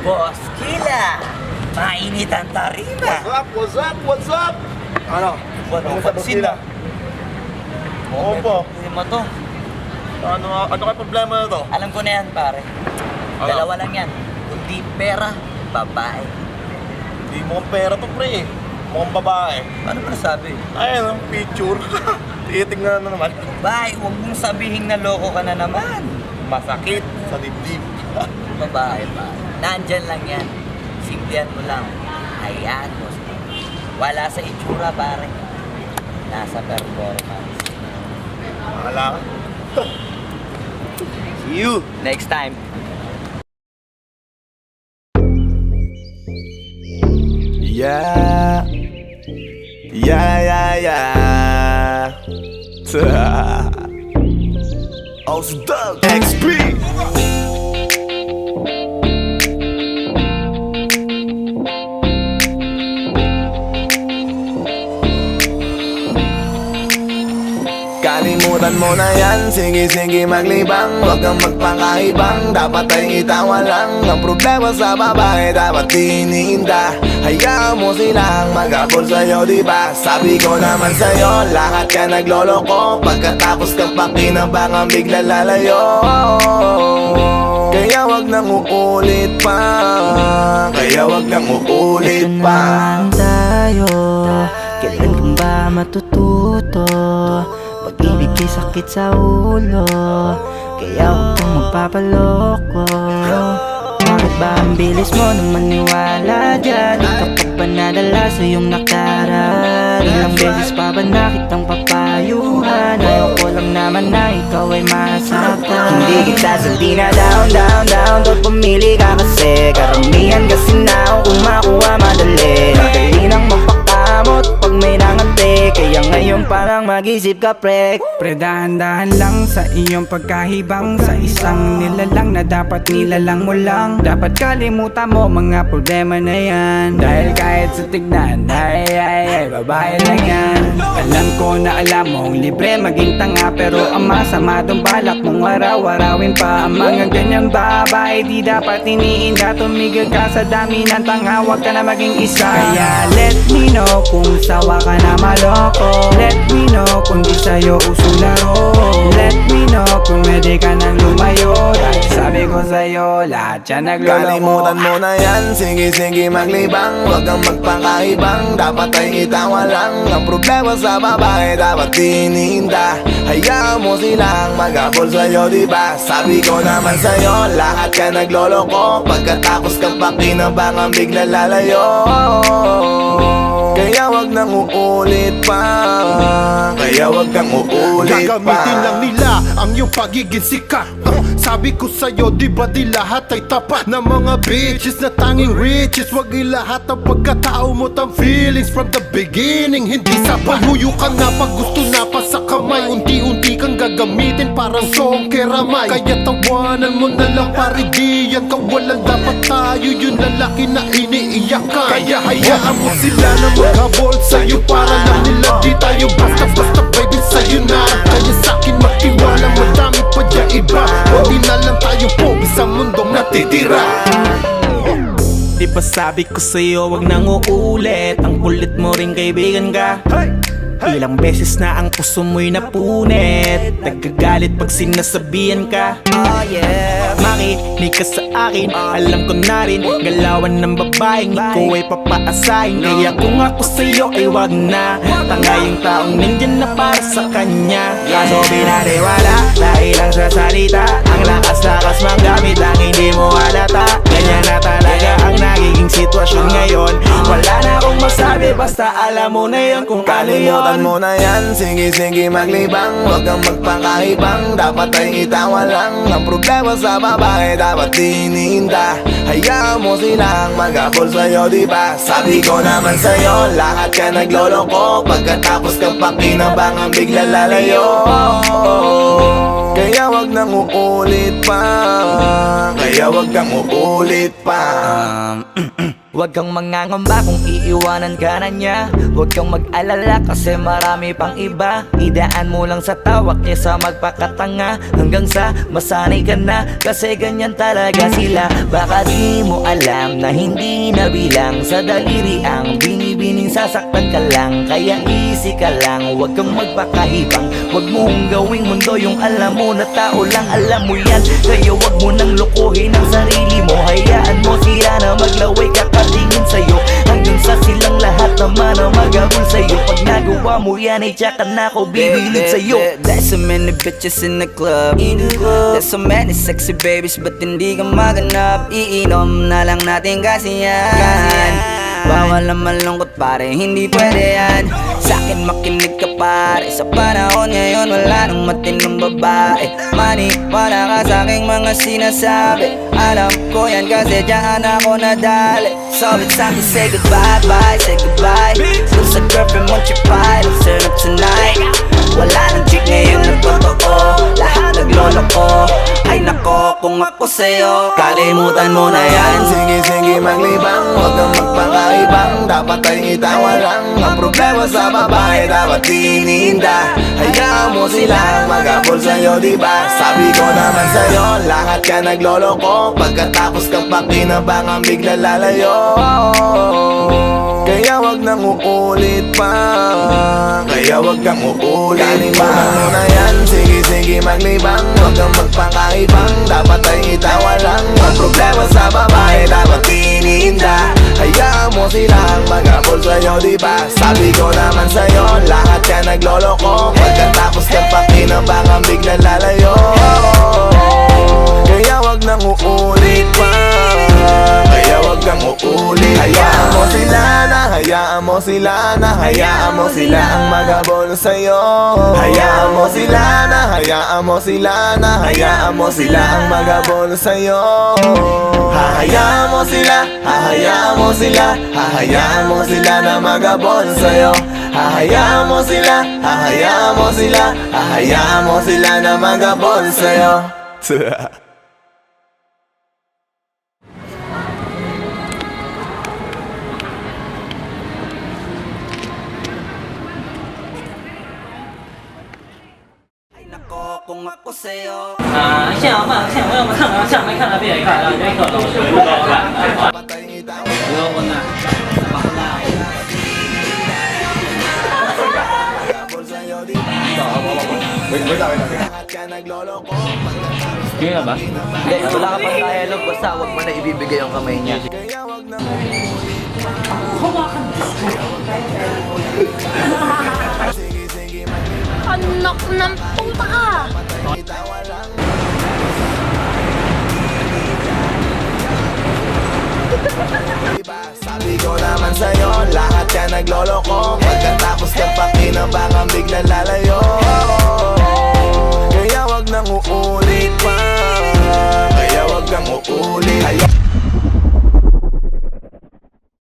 Boss Kila, mainit ang tarima. What's up? What's up? Ano? Ano pansin na? Oo po. Hindi mo to. Ano kayo problema na to? Alam ko na yan, pare. Ano? Dalawa lang yan. Kundi pera, babae. Hindi mo pera to, pre. Mukhang babae. Ano ba nasabi? Ayun, ang picture. Titingnan na naman. Babae, huwag mong sabihin na loko ka na naman. Masakit sa dibdib. Babae pa. Nandyan lang yan. Simplihan mo lang. Hayaan mo. Wala sa itsura, pare. Nasa performance. Wala ka. See you. Next time. Yeah. Ausdog XP. Kalimutan mo na yan, sige maglibang. Huwag kang magpakaibang, dapat ay itawa lang. Ang problema sa babae, dapat tinihinda. Hayaan mo silang mag-abol sa'yo, diba? Sabi ko naman sa'yo, lahat ka nagloloko. Pagkatapos kang pakinabangan, bigla lalayo. Kaya wag nang uulit pa. Kaya wag nang uulit Ito pa. naman tayo, kailan kang ba matututo? Pag-ibig ay sakit sa ulo, kaya huwag kang magpapaloko. Bakit ba ang bilis mo na maniwala dyan? Di ka pa ba nadala sa iyong nakaraan? Ilang beses pa ba nakitang papayuhan? Ayaw ko lang naman na ikaw ay masaktan. Hindi kita sa down. Doon pumili ka kasi karamihan kasi na kung makuha madali. Madali nang magpakamot pag may nangante. Kaya ngayon parang mag-isip ka, pre. Pre, dahan-dahan lang sa iyong pagkahibang. Sa isang nilalang na dapat nilalang mo lang. Dapat kalimutan mo mga problema na yan. Dahil kahit sa tignan, ay, babae lang yan. Alam ko na alam mong libre maging tanga, pero ang masama dong balak mong araw-arawin pa. Ang mga ganyang babae di dapat iniinda. Tumigil ka sa dami ng tanga, huwag ka na maging isa. Kaya let me know kung sawa ka na maloko. Let me know kung di sa'yo uso laro. Let me know kung pwede ka nang lumayo. Dahil sabi ko sa'yo, lahat yan nagloloko. Kalimutan mo na yan, sige maglibang. Huwag kang magpakaibang, dapat ay itawa lang. Ang problema sa babae, dapat tinihinda. Hayaan mo silang mag-abol sa'yo, diba? Sabi ko naman sa'yo, lahat ka nagloloko. Pagkatapos kang pakinabangan, bigla lalayo. Kaya wag nang uulit pa. Kaya wag kang uulit pa. Gagamitin lang nila ang iyong pagiging sikat. Sabi ko sa'yo, di ba di lahat ay tapat na mga bitches na tanging riches. Wag ilahat ang pagkatao mo tang feelings from the beginning. Hindi sapat, huyo ka na pag gusto na pa sa kamay. Unti-unti kang gagamitin parang song keramay. Kaya tawanan mo na lang pare, di yan kawalan. Dapat tayo yung lalaki na iniiyakan. Kaya hayaan mo sila na maghabol sa'yo, para lang nila di tayo basta-basta baby sa'yo na. Kaya sa'kin magtiwala, madami pa dyan iba. Hindi na lang tayo pogi sa mundong natitira. Di ba sabi ko sa'yo, wag nang uulit. Ang kulit mo rin kaibigan ka. Ilang beses na ang puso mo'y napunit. Nagkagalit pag sinasabihan ka. Oh yeah. Makinig ka sa akin, alam ko na rin galawan ng babaeng ikaw ay papaasahin. Kaya kung ako sa'yo ay wag na. Tanga yung taong nandyan na para sa kanya. Kaso binariwala dahil lang sa salita. Ang lakas-lakas magamit lang hindi mo halata. Ganyan na talaga ang nagiging sitwasyon ngayon. Wala na akong masabi, basta alam mo na yun kung ano yun. Kalimutan mo na yan, sige maglibang. Huwag kang magpakaibang, dapat ay itawa lang. Ang problema sa babae, dapat tinihinda. Hayaan mo silang mag-abol sa'yo, diba? Sabi ko naman sa'yo, lahat ka nagloloko. Pagkatapos kang pakinabangan, bigla lalayo. Kaya wag nang uulit pa. Kaya wag kang uulit pa. Huwag kang mangangamba kung iiwanan ka na niya. Huwag kang mag-alala kasi marami pang iba. Idaan mo lang sa tawak niya sa magpakatanga, hanggang sa masanay ka na, kasi ganyan talaga sila. Baka di mo alam na hindi na bilang sa daliri ang binibining sasaktan ka lang. Kaya easy ka lang, huwag kang magpakahibang. Huwag mong gawing mundo yung alam mo na tao lang alam mo yan. Kaya huwag mo nang lokohin ang sarili mo. Hayaan mo sila na maglaway kakatingin sa'yo, hanggang sa silang lahat naman ang magabol sa'yo. Pag nagawa mo yan ay tsaka na ako bibilid sa'yo. There's so many bitches in the club. There's so many sexy babies, but hindi ka maganap. Iinom na lang natin kasi yan. Bawal na malungkot pare, hindi pwede yan. Sa'kin makinig ka pare, sa panahon ngayon wala nang matinong babae. Maniwala ka sa'king mga sinasabi, alam ko yan kasi dyan ako nadali. So it's time to say goodbye, bye, say goodbye. Dun sa girlfriend mo chipay, let's turn up tonight. Wala nang chick ngayon nagtotoo, lahat naglolo ko. Ay nako, kung ako sa'yo, kalimutan mo na yan. Sige, sige, maglibang, huwag kang magpakaibang. Dapat ay itawa lang ang problema sa babae, dapat tininda. Hayaan mo sila magabol sa'yo, diba? Sabi ko naman sa'yo, lahat ka nagloloko. Pagkatapos kang pakinabangan, bigla lalayo. Kaya wag nang uulit pa, kaya wag kang uulit. Kalimutan mo na yan, sige, sige, maglibang. Huwag kang magpakaibang, dapat ay itawa lang ang problema sa babae, dapat tininda. Hayaan mo silang magabol sa'yo, diba? Sabi ko naman sa'yo, lahat ka nagloloko. Pagkatapos kang pakinabangan, bigla lalayo. Kaya wag nang uulit pa, kaya wag kang uulit. Hayaan mo sila na, hayaan mo sila na, hayaan mo sila ang magabol sa'yo. Hayaan mo sila na, hayaan mo sila na, hayaan mo sila ang magabol sa'yo. Hahayaan mo sila, hahayaan mo sila, hahayaan mo sila na magabol sa'yo. Hahayaan mo sila, hahayaan mo sila, hahayaan mo sila na magabol sa'yo. Ay nako, kung ako sa'yo. 像慢，像我要么看啊，像没看到别人看，然后没可能是不高看。 Hindi, wala ka pang dialogue, basta huwag mo na ibibigay yung kamay niya. Anak ng puta ka! Sabi ko naman sa'yo, lahat ka nagloloko. Pagkatapos kang pakinabangan, bigla lalayo.